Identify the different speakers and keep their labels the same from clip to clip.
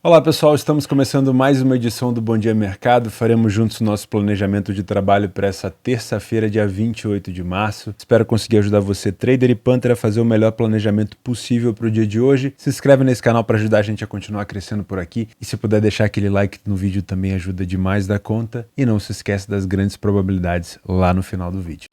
Speaker 1: Olá pessoal, estamos começando mais uma edição do Bom Dia Mercado. Faremos juntos o nosso planejamento de trabalho para essa terça-feira, dia 28 de março. Espero conseguir ajudar você, trader e punter, a fazer o melhor planejamento possível para o dia de hoje. Se inscreve nesse canal para ajudar a gente a continuar crescendo por aqui. E se puder deixar aquele like no vídeo também ajuda demais da conta. E não se esquece das grandes probabilidades lá no final do vídeo.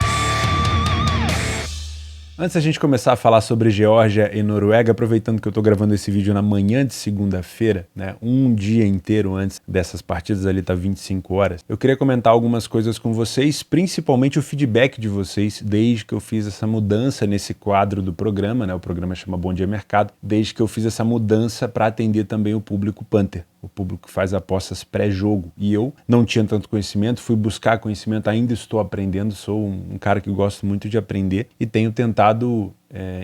Speaker 1: Antes da gente começar a falar sobre Geórgia e Noruega, aproveitando que eu estou gravando esse vídeo na manhã de segunda-feira, né, um dia inteiro antes dessas partidas, ali tá 25 horas, eu queria comentar algumas coisas com vocês, principalmente o feedback de vocês desde que eu fiz essa mudança nesse quadro do programa, né, o programa chama Bom Dia Mercado, desde que eu fiz essa mudança para atender também o público punter, o público que faz apostas pré-jogo. E eu não tinha tanto conhecimento, fui buscar conhecimento, ainda estou aprendendo, sou um cara que gosto muito de aprender e tenho tentado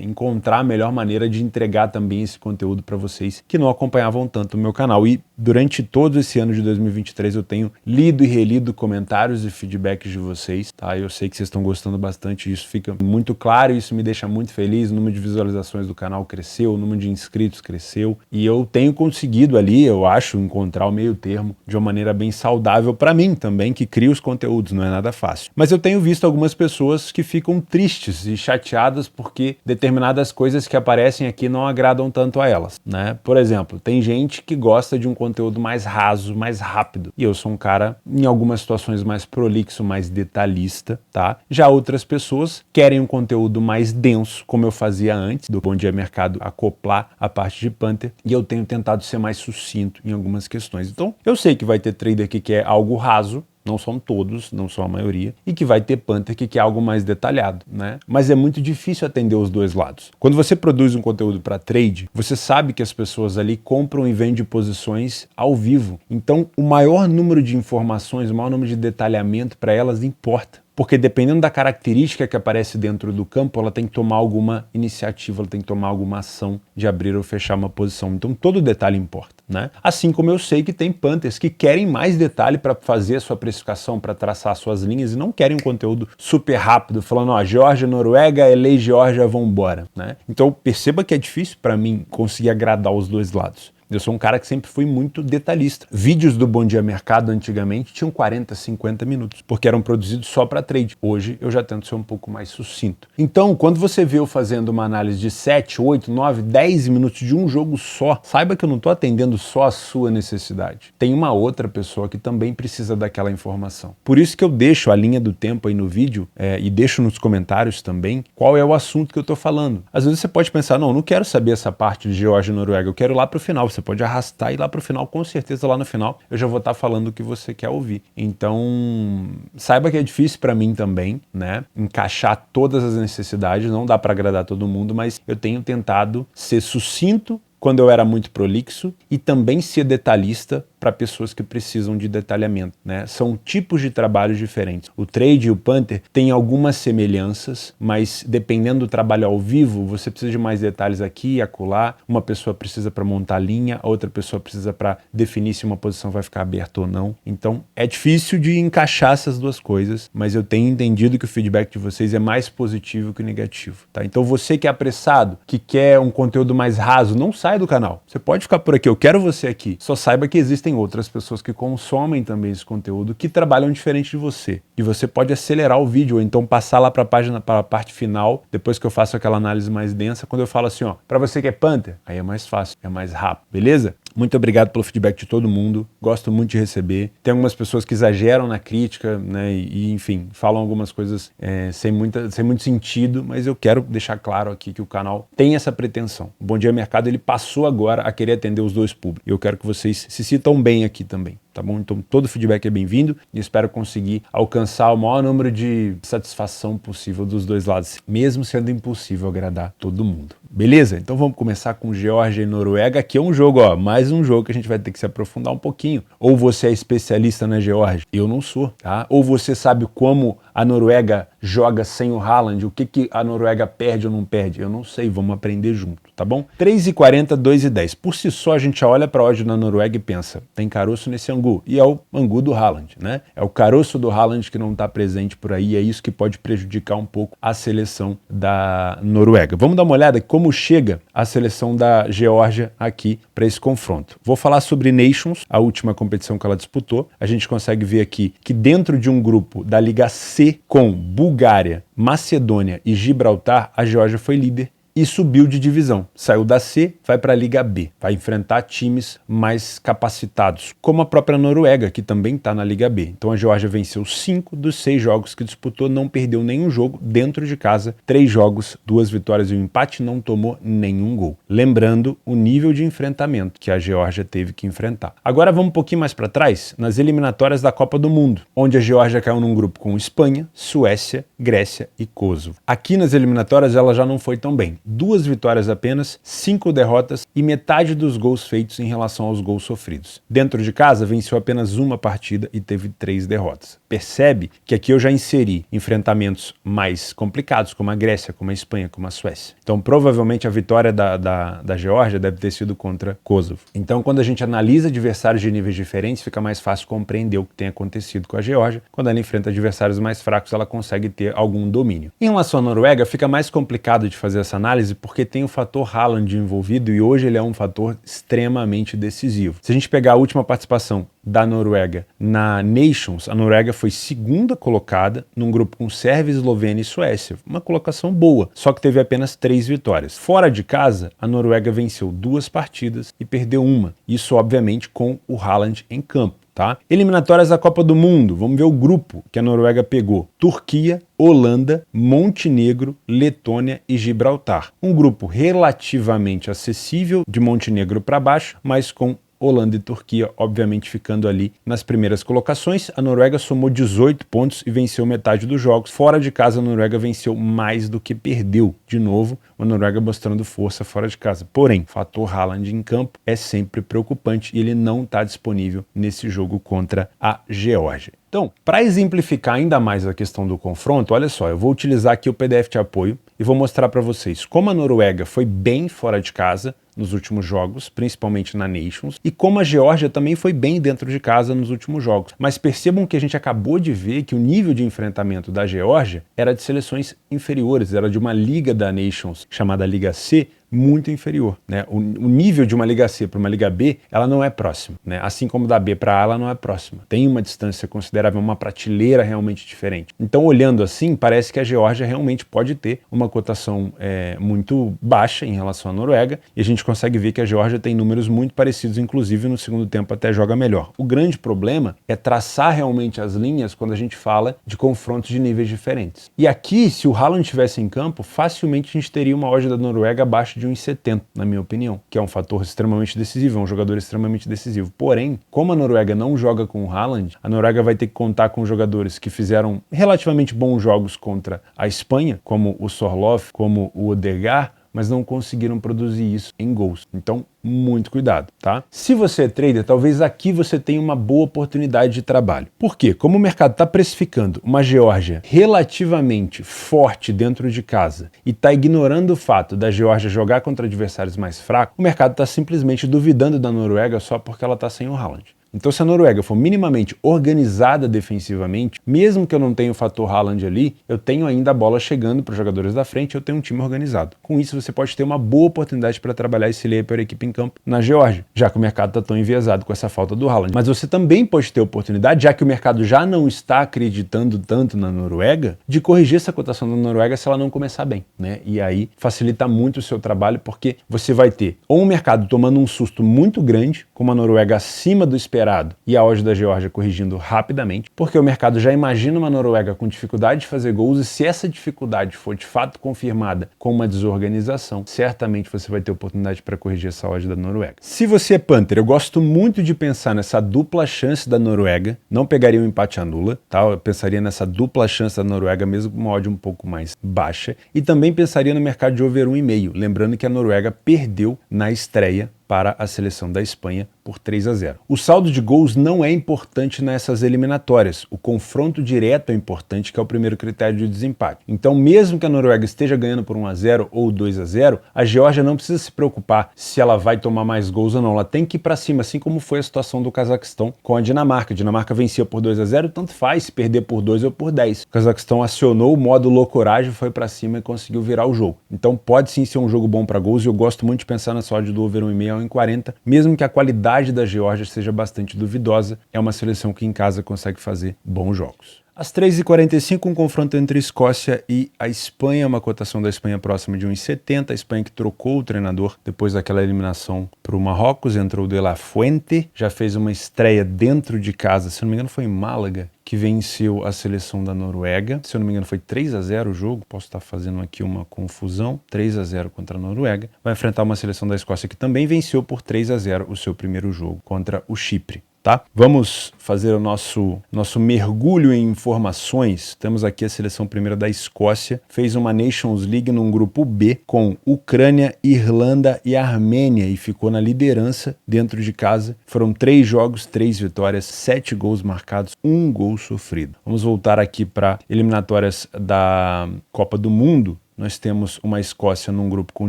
Speaker 1: encontrar a melhor maneira de entregar também esse conteúdo para vocês que não acompanhavam tanto o meu canal. E durante todo esse ano de 2023 eu tenho lido e relido comentários e feedbacks de vocês, tá? Eu sei que vocês estão gostando bastante, isso fica muito claro, isso me deixa muito feliz. O número de visualizações do canal cresceu, o número de inscritos cresceu e eu tenho conseguido ali, eu acho, encontrar o meio termo de uma maneira bem saudável para mim também, que cria os conteúdos, não é nada fácil. Mas eu tenho visto algumas pessoas que ficam tristes e chateadas porque determinadas coisas que aparecem aqui não agradam tanto a elas, né? Por exemplo, tem gente que gosta de um conteúdo mais raso, mais rápido, e eu sou um cara, em algumas situações, mais prolixo, mais detalhista, tá? Já outras pessoas querem um conteúdo mais denso, como eu fazia antes do Bom Dia Mercado, acoplar a parte de punter, e eu tenho tentado ser mais sucinto em algumas questões. Então, eu sei que vai ter trader que quer algo raso, não são todos, não são a maioria, e que vai ter punter que quer algo mais detalhado, né? Mas é muito difícil atender os dois lados. Quando você produz um conteúdo para trade, você sabe que as pessoas ali compram e vendem posições ao vivo. Então, o maior número de informações, o maior número de detalhamento para elas importa. Porque dependendo da característica que aparece dentro do campo, ela tem que tomar alguma iniciativa, ela tem que tomar alguma ação de abrir ou fechar uma posição. Então todo detalhe importa, né? Assim como eu sei que tem punters que querem mais detalhe para fazer a sua precificação, para traçar suas linhas e não querem um conteúdo super rápido, falando, ó, Geórgia, Noruega, LA, Geórgia, vambora, né? Então perceba que é difícil para mim conseguir agradar os dois lados. Eu sou um cara que sempre fui muito detalhista. Vídeos do Bom Dia Mercado antigamente tinham 40, 50 minutos, porque eram produzidos só para trade. Hoje eu já tento ser um pouco mais sucinto. Então, quando você vê eu fazendo uma análise de 7, 8, 9, 10 minutos de um jogo só, saiba que eu não estou atendendo só a sua necessidade. Tem uma outra pessoa que também precisa daquela informação. Por isso que eu deixo a linha do tempo aí no vídeo e deixo nos comentários também qual é o assunto que eu estou falando. Às vezes você pode pensar, não quero saber essa parte de Geórgia e Noruega, eu quero ir lá para o final. Você pode arrastar e ir lá para o final, com certeza lá no final eu já vou estar falando o que você quer ouvir. Então, saiba que é difícil para mim também, né, encaixar todas as necessidades, não dá para agradar todo mundo, mas eu tenho tentado ser sucinto quando eu era muito prolixo e também ser detalhista para pessoas que precisam de detalhamento, né? São tipos de trabalhos diferentes. O trade e o punter têm algumas semelhanças, mas dependendo do trabalho ao vivo, você precisa de mais detalhes aqui e acolá. Uma pessoa precisa para montar a linha, a outra pessoa precisa para definir se uma posição vai ficar aberta ou não. Então, é difícil de encaixar essas duas coisas, mas eu tenho entendido que o feedback de vocês é mais positivo que negativo, tá? Então, você que é apressado, que quer um conteúdo mais raso, não sai do canal. Você pode ficar por aqui, eu quero você aqui. Só saiba que existem outras pessoas que consomem também esse conteúdo, que trabalham diferente de você. E você pode acelerar o vídeo, ou então passar lá para a página, para a parte final, depois que eu faço aquela análise mais densa, quando eu falo assim, ó, para você que é punter, aí é mais fácil, é mais rápido, beleza? Muito obrigado pelo feedback de todo mundo, gosto muito de receber. Tem algumas pessoas que exageram na crítica, né, e enfim, falam algumas coisas sem muito sentido, mas eu quero deixar claro aqui que o canal tem essa pretensão. O Bom Dia Mercado, ele passou agora a querer atender os dois públicos. Eu quero que vocês se sintam bem aqui também, tá bom? Então todo feedback é bem-vindo e espero conseguir alcançar o maior número de satisfação possível dos dois lados, mesmo sendo impossível agradar todo mundo. Beleza? Então vamos começar com Geórgia e Noruega. Aqui é um jogo, ó, mais um jogo que a gente vai ter que se aprofundar um pouquinho. Ou você é especialista na Geórgia? Eu não sou, tá? Ou você sabe como a Noruega joga sem o Haaland? O que a Noruega perde ou não perde? Eu não sei, vamos aprender junto. tá bom? 3,40, 2,10. Por si só, a gente olha para a odd da Noruega e pensa, tem caroço nesse angu. E é o angu do Haaland, né? É o caroço do Haaland que não está presente por aí, é isso que pode prejudicar um pouco a seleção da Noruega. Vamos dar uma olhada como chega a seleção da Geórgia aqui para esse confronto. Vou falar sobre Nations, a última competição que ela disputou. A gente consegue ver aqui que dentro de um grupo da Liga C com Bulgária, Macedônia e Gibraltar, a Geórgia foi líder e subiu de divisão. Saiu da C, vai para a Liga B. Vai enfrentar times mais capacitados, como a própria Noruega, que também está na Liga B. Então a Geórgia venceu 5 dos 6 jogos que disputou, não perdeu nenhum jogo dentro de casa, 3 jogos, 2 vitórias e um empate, não tomou nenhum gol. Lembrando o nível de enfrentamento que a Geórgia teve que enfrentar. Agora vamos um pouquinho mais para trás, nas eliminatórias da Copa do Mundo, onde a Geórgia caiu num grupo com Espanha, Suécia, Grécia e Kosovo. Aqui nas eliminatórias ela já não foi tão bem. 2 vitórias apenas, 5 derrotas e metade dos gols feitos em relação aos gols sofridos. Dentro de casa, venceu apenas uma partida e teve 3 derrotas. Percebe que aqui eu já inseri enfrentamentos mais complicados, como a Grécia, como a Espanha, como a Suécia. Então, provavelmente, a vitória da Geórgia deve ter sido contra Kosovo. Então, quando a gente analisa adversários de níveis diferentes, fica mais fácil compreender o que tem acontecido com a Geórgia. Quando ela enfrenta adversários mais fracos, ela consegue ter algum domínio. Em relação à Noruega, fica mais complicado de fazer essa análise porque tem o fator Haaland envolvido e hoje ele é um fator extremamente decisivo. Se a gente pegar a última participação da Noruega na Nations, a Noruega foi segunda colocada num grupo com Sérvia, Eslovênia e Suécia. Uma colocação boa, só que teve apenas 3 vitórias. Fora de casa, a Noruega venceu 2 partidas e perdeu uma. Isso, obviamente, com o Haaland em campo. Tá? Eliminatórias da Copa do Mundo, vamos ver o grupo que a Noruega pegou. Turquia, Holanda, Montenegro, Letônia e Gibraltar. Um grupo relativamente acessível de Montenegro para baixo, mas com Holanda e Turquia, obviamente, ficando ali nas primeiras colocações. A Noruega somou 18 pontos e venceu metade dos jogos. Fora de casa, a Noruega venceu mais do que perdeu. De novo, a Noruega mostrando força fora de casa. Porém, o fator Haaland em campo é sempre preocupante e ele não está disponível nesse jogo contra a Geórgia. Então, para exemplificar ainda mais a questão do confronto, olha só, eu vou utilizar aqui o PDF de apoio e vou mostrar para vocês como a Noruega foi bem fora de casa nos últimos jogos, principalmente na Nations, e como a Geórgia também foi bem dentro de casa nos últimos jogos. Mas percebam que a gente acabou de ver que o nível de enfrentamento da Geórgia era de seleções inferiores, era de uma liga da Nations chamada Liga C, muito inferior, né? O nível de uma Liga C para uma Liga B, ela não é próxima, né? Assim como da B para A, ela não é próxima. Tem uma distância considerável, uma prateleira realmente diferente. Então, olhando assim, parece que a Geórgia realmente pode ter uma cotação muito baixa em relação à Noruega, e a gente consegue ver que a Geórgia tem números muito parecidos, inclusive no segundo tempo até joga melhor. O grande problema é traçar realmente as linhas quando a gente fala de confrontos de níveis diferentes. E aqui, se o Haaland estivesse em campo, facilmente a gente teria uma odd da Noruega abaixo de 1,70, na minha opinião, que é um fator extremamente decisivo, é um jogador extremamente decisivo. Porém, como a Noruega não joga com o Haaland, a Noruega vai ter que contar com jogadores que fizeram relativamente bons jogos contra a Espanha, como o Sorloth, como o Odegaard, mas não conseguiram produzir isso em gols. Então, muito cuidado, tá? Se você é trader, talvez aqui você tenha uma boa oportunidade de trabalho. Por quê? Como o mercado está precificando uma Geórgia relativamente forte dentro de casa e está ignorando o fato da Geórgia jogar contra adversários mais fracos, o mercado está simplesmente duvidando da Noruega só porque ela está sem o Haaland. Então, se a Noruega for minimamente organizada defensivamente, mesmo que eu não tenha o fator Haaland ali, eu tenho ainda a bola chegando para os jogadores da frente, eu tenho um time organizado. Com isso, você pode ter uma boa oportunidade para trabalhar esse layer para a equipe em campo na Geórgia, já que o mercado está tão enviesado com essa falta do Haaland. Mas você também pode ter oportunidade, já que o mercado já não está acreditando tanto na Noruega, de corrigir essa cotação da Noruega se ela não começar bem, né? E aí facilita muito o seu trabalho, porque você vai ter ou um mercado tomando um susto muito grande, com uma Noruega acima do esperado e a odd da Geórgia corrigindo rapidamente, porque o mercado já imagina uma Noruega com dificuldade de fazer gols, e se essa dificuldade for de fato confirmada com uma desorganização, certamente você vai ter oportunidade para corrigir essa odd da Noruega. Se você é Panther, eu gosto muito de pensar nessa dupla chance da Noruega, não pegaria um empate anula, tá? Eu pensaria nessa dupla chance da Noruega, mesmo com uma odd um pouco mais baixa, e também pensaria no mercado de over 1,5, lembrando que a Noruega perdeu na estreia para a seleção da Espanha por 3-0. O saldo de gols não é importante nessas eliminatórias. O confronto direto é importante, que é o primeiro critério de desempate. Então, mesmo que a Noruega esteja ganhando por 1-0 ou 2-0, a Geórgia não precisa se preocupar se ela vai tomar mais gols ou não. Ela tem que ir para cima, assim como foi a situação do Cazaquistão com a Dinamarca. A Dinamarca vencia por 2-0, tanto faz se perder por 2 ou por 10. O Cazaquistão acionou o modo loucoragem, foi para cima e conseguiu virar o jogo. Então, pode sim ser um jogo bom para gols, e eu gosto muito de pensar nessa odd do over 1,5 a 1,40, mesmo que a qualidade da Geórgia seja bastante duvidosa. É uma seleção que em casa consegue fazer bons jogos. Às 3h45, um confronto entre Escócia e a Espanha, uma cotação da Espanha próxima de 1,70. A Espanha que trocou o treinador depois daquela eliminação para o Marrocos, entrou o De La Fuente, já fez uma estreia dentro de casa, se não me engano foi em Málaga, que venceu a seleção da Noruega. Se eu não me engano foi 3-0 o jogo, posso estar fazendo aqui uma confusão, 3-0 contra a Noruega. Vai enfrentar uma seleção da Escócia que também venceu por 3-0 o seu primeiro jogo contra o Chipre. Tá? Vamos fazer o nosso mergulho em informações. Temos aqui a seleção primeira da Escócia, fez uma Nations League num grupo B com Ucrânia, Irlanda e Armênia e ficou na liderança dentro de casa. Foram 3 jogos, 3 vitórias, 7 gols marcados, 1 gol sofrido. Vamos voltar aqui para eliminatórias da Copa do Mundo. Nós temos uma Escócia num grupo com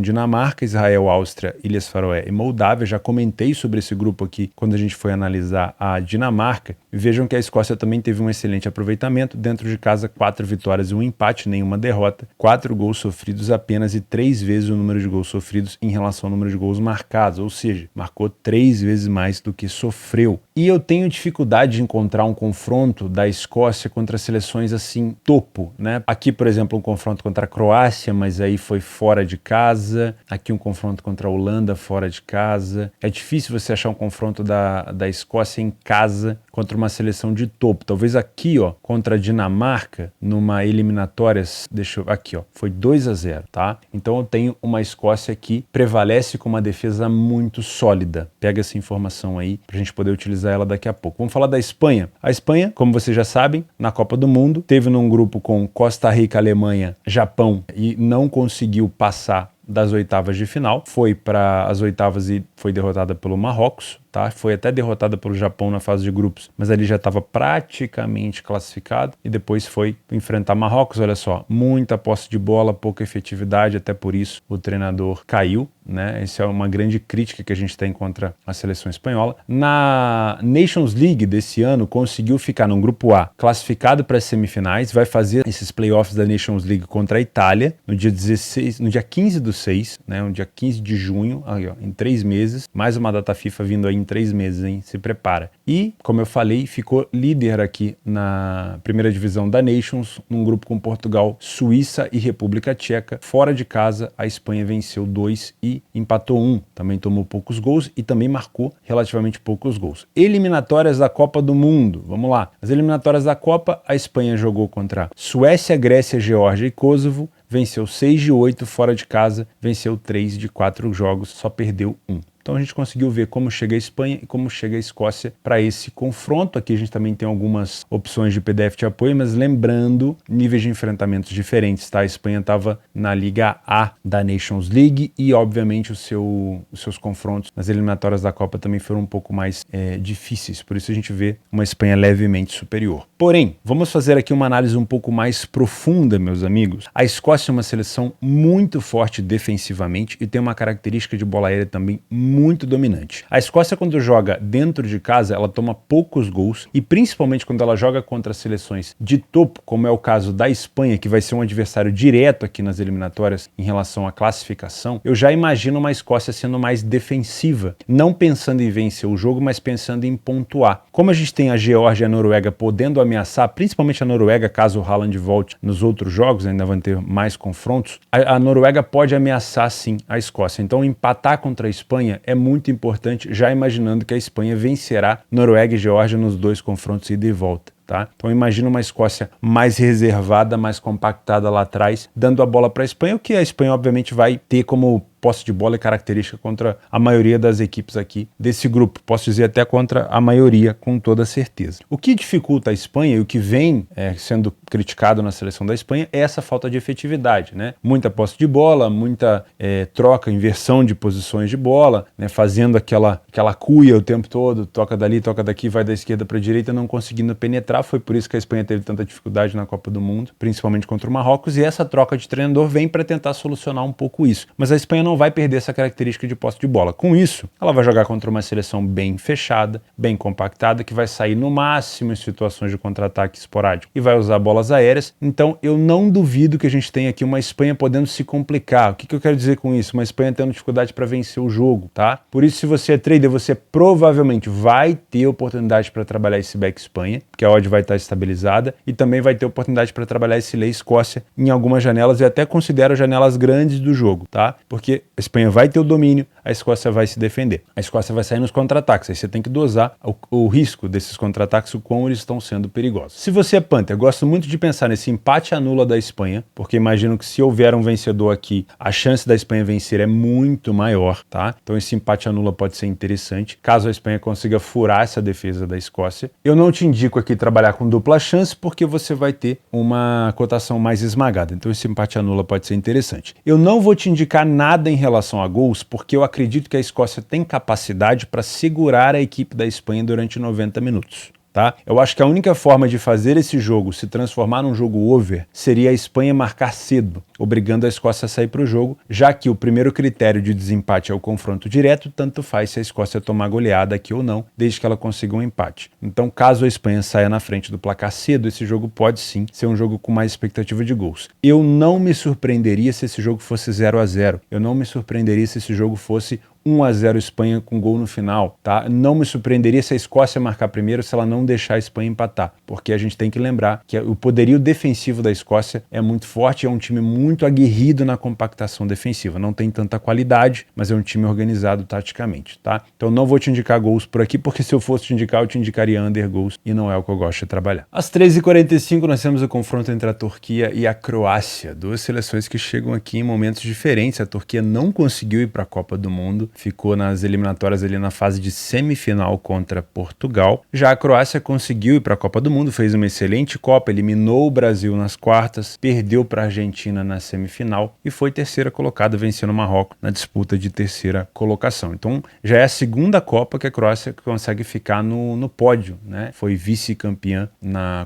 Speaker 1: Dinamarca, Israel, Áustria, Ilhas Faroé e Moldávia. Já comentei sobre esse grupo aqui quando a gente foi analisar a Dinamarca. E vejam que a Escócia também teve um excelente aproveitamento. Dentro de casa, 4 vitórias e 1 empate, nenhuma derrota. 4 gols sofridos apenas e 3 vezes o número de gols sofridos em relação ao número de gols marcados. Ou seja, marcou 3 vezes mais do que sofreu. E eu tenho dificuldade de encontrar um confronto da Escócia contra seleções assim, topo, né? Aqui, por exemplo, um confronto contra a Croácia, mas aí foi fora de casa. Aqui um confronto contra a Holanda fora de casa. É difícil você achar um confronto da Escócia em casa contra uma seleção de topo. Talvez aqui, ó, contra a Dinamarca, numa eliminatória, aqui, ó, foi 2-0, tá? Então eu tenho uma Escócia que prevalece com uma defesa muito sólida. Pega essa informação aí pra gente poder utilizar ela daqui a pouco. Vamos falar da Espanha. A Espanha, como vocês já sabem, na Copa do Mundo, teve num grupo com Costa Rica, Alemanha, Japão e não conseguiu passar das oitavas de final, foi para as oitavas e foi derrotada pelo Marrocos, tá? Foi até derrotada pelo Japão na fase de grupos, mas ali já estava praticamente classificado e depois foi enfrentar Marrocos. Olha só, muita posse de bola, pouca efetividade, até por isso o treinador caiu, né? Essa é uma grande crítica que a gente tem contra a seleção espanhola. Na Nations League desse ano, conseguiu ficar no grupo A, classificado para as semifinais, vai fazer esses playoffs da Nations League contra a Itália no dia 16, no dia 15/6, né? No dia 15 de junho, aí, ó, em 3 meses, mais uma data FIFA vindo aí em 3 meses, hein? Se prepara. E, como eu falei, ficou líder aqui na primeira divisão da Nations, num grupo com Portugal, Suíça e República Tcheca. Fora de casa, a Espanha venceu 2 e empatou 1. Também tomou poucos gols e também marcou relativamente poucos gols. Eliminatórias da Copa do Mundo. Vamos lá. As eliminatórias da Copa, a Espanha jogou contra Suécia, Grécia, Geórgia e Kosovo. Venceu 6 de 8 fora de casa, venceu 3 de 4 jogos, só perdeu 1. Então a gente conseguiu ver como chega a Espanha e como chega a Escócia para esse confronto. Aqui a gente também tem algumas opções de PDF de apoio, mas lembrando, níveis de enfrentamentos diferentes, tá? A Espanha estava na Liga A da Nations League e, obviamente, os seus confrontos nas eliminatórias da Copa também foram um pouco mais difíceis. Por isso a gente vê uma Espanha levemente superior. Porém, vamos fazer aqui uma análise um pouco mais profunda, meus amigos. A Escócia é uma seleção muito forte defensivamente e tem uma característica de bola aérea também muito dominante. A Escócia, quando joga dentro de casa, ela toma poucos gols e principalmente quando ela joga contra seleções de topo, como é o caso da Espanha, que vai ser um adversário direto aqui nas eliminatórias em relação à classificação, eu já imagino uma Escócia sendo mais defensiva, não pensando em vencer o jogo, mas pensando em pontuar. Como a gente tem a Geórgia e a Noruega podendo ameaçar, principalmente a Noruega, caso o Haaland volte nos outros jogos, ainda vão ter mais confrontos, a Noruega pode ameaçar sim a Escócia. Então empatar contra a Espanha é muito importante, já imaginando que a Espanha vencerá Noruega e Geórgia nos 2 confrontos ida e volta. Tá? Então imagina uma Escócia mais reservada, mais compactada lá atrás, dando a bola para a Espanha, o que a Espanha obviamente vai ter como posse de bola e característica contra a maioria das equipes aqui desse grupo. Posso dizer até contra a maioria, com toda certeza. O que dificulta a Espanha e o que vem sendo criticado na seleção da Espanha é essa falta de efetividade, né? Muita posse de bola, muita troca, inversão de posições de bola, né? Fazendo aquela cuia o tempo todo, toca dali, toca daqui, vai da esquerda para a direita, não conseguindo penetrar. Foi por isso que a Espanha teve tanta dificuldade na Copa do Mundo, principalmente contra o Marrocos, e essa troca de treinador vem para tentar solucionar um pouco isso. Mas a Espanha não vai perder essa característica de posse de bola. Com isso, ela vai jogar contra uma seleção bem fechada, bem compactada, que vai sair no máximo em situações de contra-ataque esporádico e vai usar bolas aéreas. Então eu não duvido que a gente tenha aqui uma Espanha podendo se complicar. O que eu quero dizer com isso? Uma Espanha tendo dificuldade para vencer o jogo, tá? Por isso, se você é trader, você provavelmente vai ter oportunidade para trabalhar esse back Espanha, porque a odd vai estar estabilizada, e também vai ter oportunidade para trabalhar esse lei Escócia em algumas janelas, e até considero janelas grandes do jogo, tá? Porque a Espanha vai ter o domínio, a Escócia vai se defender. A Escócia vai sair nos contra-ataques, aí você tem que dosar o risco desses contra-ataques, o quão eles estão sendo perigosos. Se você é Panther, gosto muito de pensar nesse empate anula da Espanha, porque imagino que se houver um vencedor aqui, a chance da Espanha vencer é muito maior, tá? Então esse empate anula pode ser interessante, caso a Espanha consiga furar essa defesa da Escócia. Eu não te indico aqui trabalhar com dupla chance, porque você vai ter uma cotação mais esmagada, então esse empate anula pode ser interessante. Eu não vou te indicar nada em relação a gols, porque eu acredito que a Escócia tem capacidade para segurar a equipe da Espanha durante 90 minutos. Tá? Eu acho que a única forma de fazer esse jogo se transformar num jogo over seria a Espanha marcar cedo, obrigando a Escócia a sair para o jogo, já que o primeiro critério de desempate é o confronto direto, tanto faz se a Escócia tomar goleada aqui ou não, desde que ela consiga um empate. Então, caso a Espanha saia na frente do placar cedo, esse jogo pode sim ser um jogo com mais expectativa de gols. Eu não me surpreenderia se esse jogo fosse 0-0, eu não me surpreenderia se esse jogo fosse 1-0 Espanha com gol no final, tá? Não me surpreenderia se a Escócia marcar primeiro, se ela não deixar a Espanha empatar, porque a gente tem que lembrar que o poderio defensivo da Escócia é muito forte, é um time muito aguerrido na compactação defensiva, não tem tanta qualidade, mas é um time organizado taticamente, tá? Então não vou te indicar gols por aqui, porque se eu fosse te indicar, eu te indicaria under gols, e não é o que eu gosto de trabalhar. Às 13h45 nós temos o confronto entre a Turquia e a Croácia, duas seleções que chegam aqui em momentos diferentes. A Turquia não conseguiu ir para a Copa do Mundo, ficou nas eliminatórias ali na fase de semifinal contra Portugal. Já a Croácia conseguiu ir para a Copa do Mundo, fez uma excelente Copa, eliminou o Brasil nas quartas, perdeu para a Argentina na semifinal e foi terceira colocada, vencendo o Marrocos na disputa de terceira colocação. Então já é a segunda Copa que a Croácia consegue ficar no pódio, né? Foi vice-campeã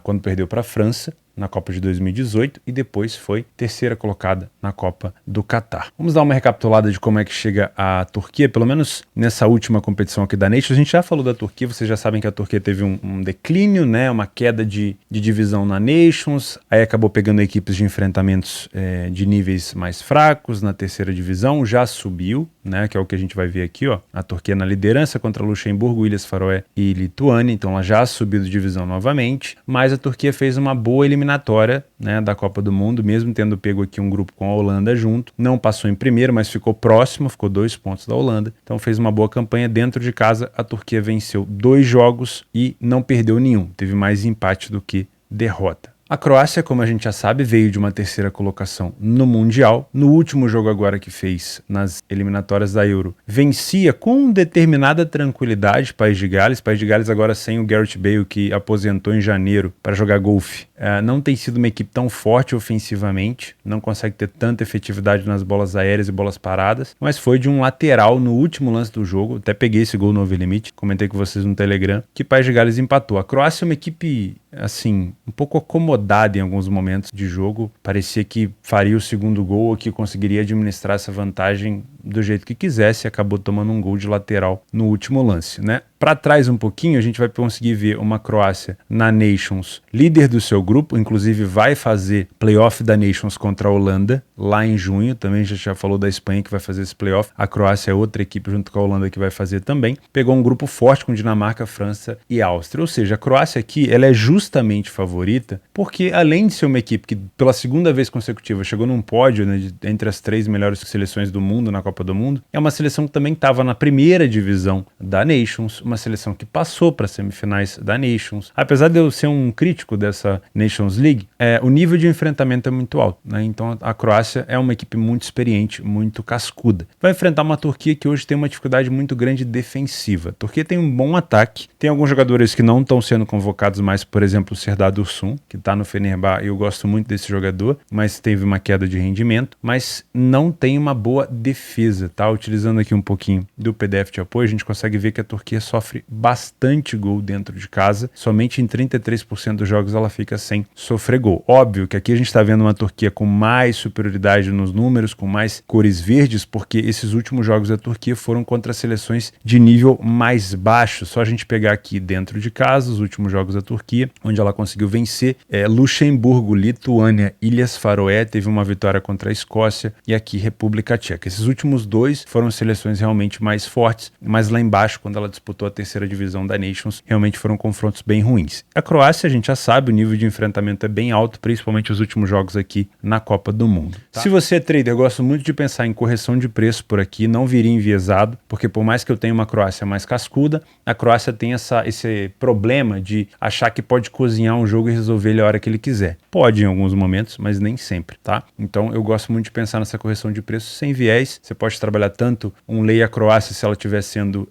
Speaker 1: quando perdeu para a França na Copa de 2018 e depois foi terceira colocada na Copa do Catar. Vamos dar uma recapitulada de como é que chega a Turquia, pelo menos nessa última competição aqui da Nations. A gente já falou da Turquia, vocês já sabem que a Turquia teve um declínio, né, uma queda de divisão na Nations, aí acabou pegando equipes de enfrentamentos de níveis mais fracos na terceira divisão, já subiu, né, que é o que a gente vai ver aqui, ó, a Turquia na liderança contra Luxemburgo, Ilhas Faroé e Lituânia, então ela já subiu de divisão novamente, mas a Turquia fez uma boa eliminatória, né, da Copa do Mundo, mesmo tendo pego aqui um grupo com a Holanda junto, não passou em primeiro, mas ficou próximo, ficou 2 pontos da Holanda, então fez uma boa campanha dentro de casa. A Turquia venceu 2 jogos e não perdeu nenhum, teve mais empate do que derrota. A Croácia, como a gente já sabe, veio de uma terceira colocação no Mundial. No último jogo agora que fez nas eliminatórias da Euro, vencia com determinada tranquilidade País de Gales. País de Gales agora sem o Gareth Bale, que aposentou em janeiro para jogar golfe. Não tem sido uma equipe tão forte ofensivamente, não consegue ter tanta efetividade nas bolas aéreas e bolas paradas, mas foi de um lateral no último lance do jogo, até peguei esse gol no Overlimit, comentei com vocês no Telegram, que País de Gales empatou. A Croácia é uma equipe, assim, um pouco acomodada em alguns momentos de jogo, parecia que faria o segundo gol ou que conseguiria administrar essa vantagem do jeito que quisesse, acabou tomando um gol de lateral no último lance, né? Para trás um pouquinho, a gente vai conseguir ver uma Croácia na Nations, líder do seu grupo, inclusive vai fazer playoff da Nations contra a Holanda, lá em junho, também a gente já falou da Espanha que vai fazer esse playoff, a Croácia é outra equipe junto com a Holanda que vai fazer também, pegou um grupo forte com Dinamarca, França e Áustria, ou seja, a Croácia aqui, ela é justamente favorita, porque além de ser uma equipe que pela segunda vez consecutiva chegou num pódio, né, entre as 3 melhores seleções do mundo na Copa Copa do Mundo, é uma seleção que também estava na primeira divisão da Nations, uma seleção que passou para as semifinais da Nations. Apesar de eu ser um crítico dessa Nations League, o nível de enfrentamento é muito alto, né? Então a Croácia é uma equipe muito experiente, muito cascuda. Vai enfrentar uma Turquia que hoje tem uma dificuldade muito grande defensiva. A Turquia tem um bom ataque, tem alguns jogadores que não estão sendo convocados mais, por exemplo, o Serdar Dursun, que está no Fenerbahçe, eu gosto muito desse jogador, mas teve uma queda de rendimento, mas não tem uma boa defesa, tá? Utilizando aqui um pouquinho do PDF de apoio, a gente consegue ver que a Turquia sofre bastante gol dentro de casa, somente em 33% dos jogos ela fica sem sofrer gol. Óbvio que aqui a gente está vendo uma Turquia com mais superioridade nos números, com mais cores verdes, porque esses últimos jogos da Turquia foram contra seleções de nível mais baixo. Só a gente pegar aqui dentro de casa os últimos jogos da Turquia, onde ela conseguiu vencer Luxemburgo, Lituânia, Ilhas Faroé, teve uma vitória contra a Escócia e aqui República Tcheca. Esses últimos dois foram seleções realmente mais fortes, mas lá embaixo, quando ela disputou a terceira divisão da Nations, realmente foram confrontos bem ruins. A Croácia, a gente já sabe, o nível de enfrentamento é bem alto, principalmente os últimos jogos aqui na Copa do Mundo. Tá. Se você é trader, eu gosto muito de pensar em correção de preço por aqui, não viria enviesado, porque por mais que eu tenha uma Croácia mais cascuda, a Croácia tem esse problema de achar que pode cozinhar um jogo e resolver ele a hora que ele quiser. Pode em alguns momentos, mas nem sempre, tá? Então eu gosto muito de pensar nessa correção de preço sem viés. Você pode trabalhar tanto um Leia Croácia se ela estiver sendo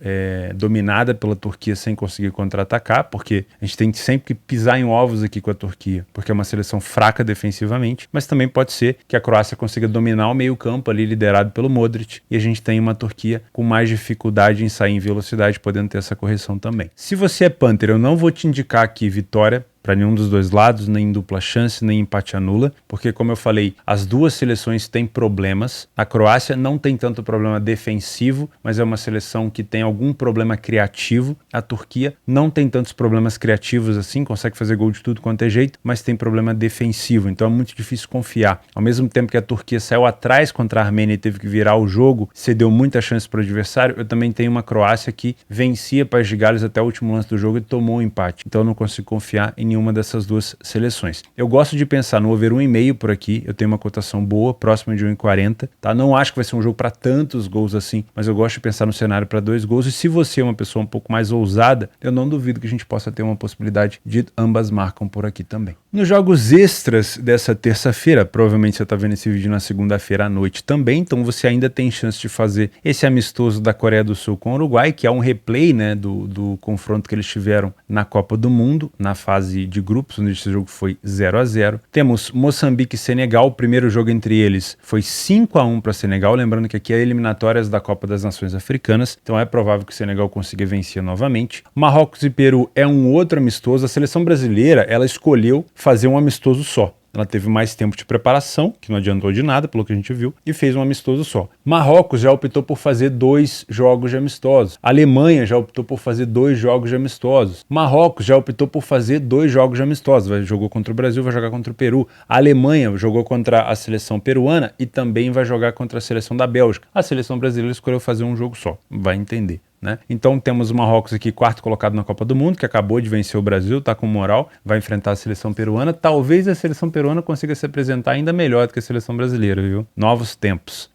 Speaker 1: dominada pela Turquia sem conseguir contra-atacar, porque a gente tem sempre que pisar em ovos aqui com a Turquia, porque é uma seleção fraca defensivamente, mas também pode ser que a Croácia consiga dominar o meio-campo ali liderado pelo Modric e a gente tem uma Turquia com mais dificuldade em sair em velocidade, podendo ter essa correção também. Se você é Panther, eu não vou te indicar aqui vitória para nenhum dos dois lados, nem dupla chance, nem empate anula, porque como eu falei, as duas seleções têm problemas. A Croácia não tem tanto problema defensivo, mas é uma seleção que tem algum problema criativo. A Turquia não tem tantos problemas criativos assim, consegue fazer gol de tudo quanto é jeito, mas tem problema defensivo, então é muito difícil confiar. Ao mesmo tempo que a Turquia saiu atrás contra a Armênia e teve que virar o jogo, cedeu muita chance para o adversário, eu também tenho uma Croácia que vencia País de Gales até o último lance do jogo e tomou um empate. Então eu não consigo confiar em nenhuma dessas duas seleções. Eu gosto de pensar no over 1,5 por aqui, eu tenho uma cotação boa, próxima de 1,40, tá? Não acho que vai ser um jogo para tantos gols assim, mas eu gosto de pensar no cenário para 2 gols, e se você é uma pessoa um pouco mais ousada, eu não duvido que a gente possa ter uma possibilidade de ambas marcam por aqui também. Nos jogos extras dessa terça-feira, provavelmente você está vendo esse vídeo na segunda-feira à noite também, então você ainda tem chance de fazer esse amistoso da Coreia do Sul com o Uruguai, que é um replay, né, do confronto que eles tiveram na Copa do Mundo, na fase de grupos, onde esse jogo foi 0-0. Temos Moçambique e Senegal, o primeiro jogo entre eles foi 5-1 para Senegal, lembrando que aqui é eliminatórias da Copa das Nações Africanas, então é provável que o Senegal consiga vencer novamente. Marrocos e Peru é um outro amistoso, a seleção brasileira, ela escolheu fazer um amistoso só. Ela teve mais tempo de preparação, que não adiantou de nada, pelo que a gente viu, e fez um amistoso só. Marrocos já optou por fazer 2 jogos de amistosos. A Alemanha já optou por fazer 2 jogos de amistosos. Marrocos já optou por fazer 2 jogos de amistosos. Jogou contra o Brasil, vai jogar contra o Peru. A Alemanha jogou contra a seleção peruana e também vai jogar contra a seleção da Bélgica. A seleção brasileira escolheu fazer um jogo só. Vai entender, né? Então temos o Marrocos aqui, quarto colocado na Copa do Mundo, que acabou de vencer o Brasil, tá com moral, vai enfrentar a seleção peruana. Talvez a seleção peruana consiga se apresentar ainda melhor do que a seleção brasileira, viu? Novos tempos.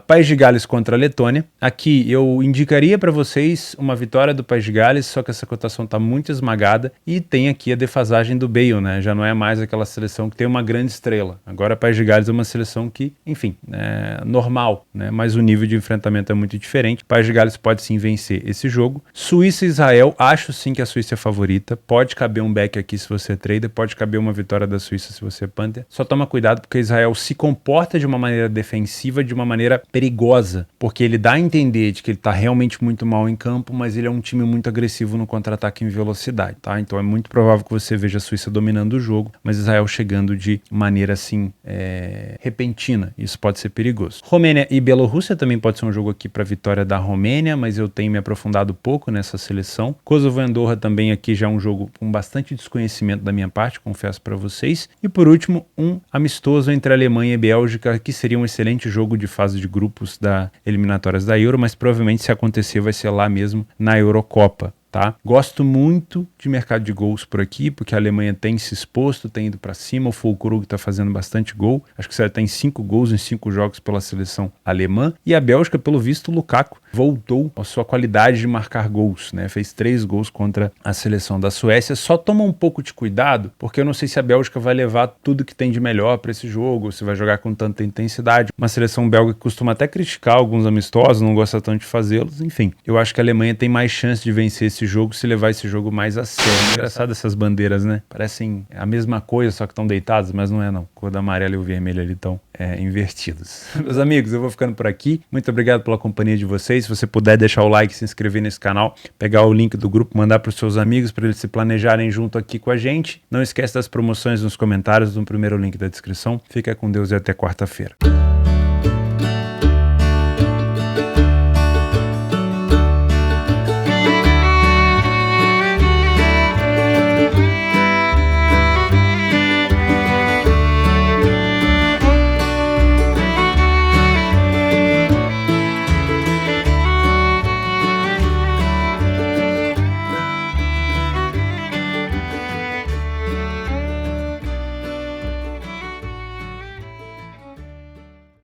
Speaker 1: País de Gales contra a Letônia. Aqui eu indicaria para vocês uma vitória do País de Gales, só que essa cotação tá muito esmagada e tem aqui a defasagem do Bale, né? Já não é mais aquela seleção que tem uma grande estrela. Agora País de Gales é uma seleção que, enfim, é normal, né? Mas o nível de enfrentamento é muito diferente. País de Gales pode sim vencer esse jogo. Suíça e Israel, acho sim que a Suíça é favorita. Pode caber um back aqui se você é trader, pode caber uma vitória da Suíça se você é Panther. Só toma cuidado porque Israel se comporta de uma maneira defensiva, de uma maneira perigosa, porque ele dá a entender de que ele tá realmente muito mal em campo, mas ele é um time muito agressivo no contra-ataque em velocidade, tá? Então é muito provável que você veja a Suíça dominando o jogo, mas Israel chegando de maneira assim repentina. Isso pode ser perigoso. Romênia e Bielorrússia também pode ser um jogo aqui para vitória da Romênia, mas eu tenho me aprofundado pouco nessa seleção. Kosovo e Andorra também aqui já é um jogo com bastante desconhecimento da minha parte, confesso para vocês. E por último, um amistoso entre Alemanha e Bélgica, que seria um excelente jogo de fase de grupos da eliminatórias da Euro, mas provavelmente se acontecer vai ser lá mesmo na Eurocopa. tá? Gosto muito de mercado de gols por aqui, porque a Alemanha tem se exposto, tem ido para cima, o Füllkrug tá fazendo bastante gol, acho que você tem 5 gols em 5 jogos pela seleção alemã, e a Bélgica, pelo visto, o Lukaku voltou à sua qualidade de marcar gols, né? Fez 3 gols contra a seleção da Suécia, só toma um pouco de cuidado, porque eu não sei se a Bélgica vai levar tudo que tem de melhor para esse jogo, se vai jogar com tanta intensidade, uma seleção belga que costuma até criticar alguns amistosos, não gosta tanto de fazê-los, enfim, eu acho que a Alemanha tem mais chance de vencer esse jogo se levar esse jogo mais a sério. Engraçado essas bandeiras, né? Parecem a mesma coisa, só que estão deitadas, mas não é não. A cor da amarela e o vermelho ali estão invertidos. Meus amigos, eu vou ficando por aqui. Muito obrigado pela companhia de vocês. Se você puder deixar o like, se inscrever nesse canal, pegar o link do grupo, mandar para os seus amigos para eles se planejarem junto aqui com a gente. Não esquece das promoções nos comentários, no primeiro link da descrição. Fica com Deus e até quarta-feira.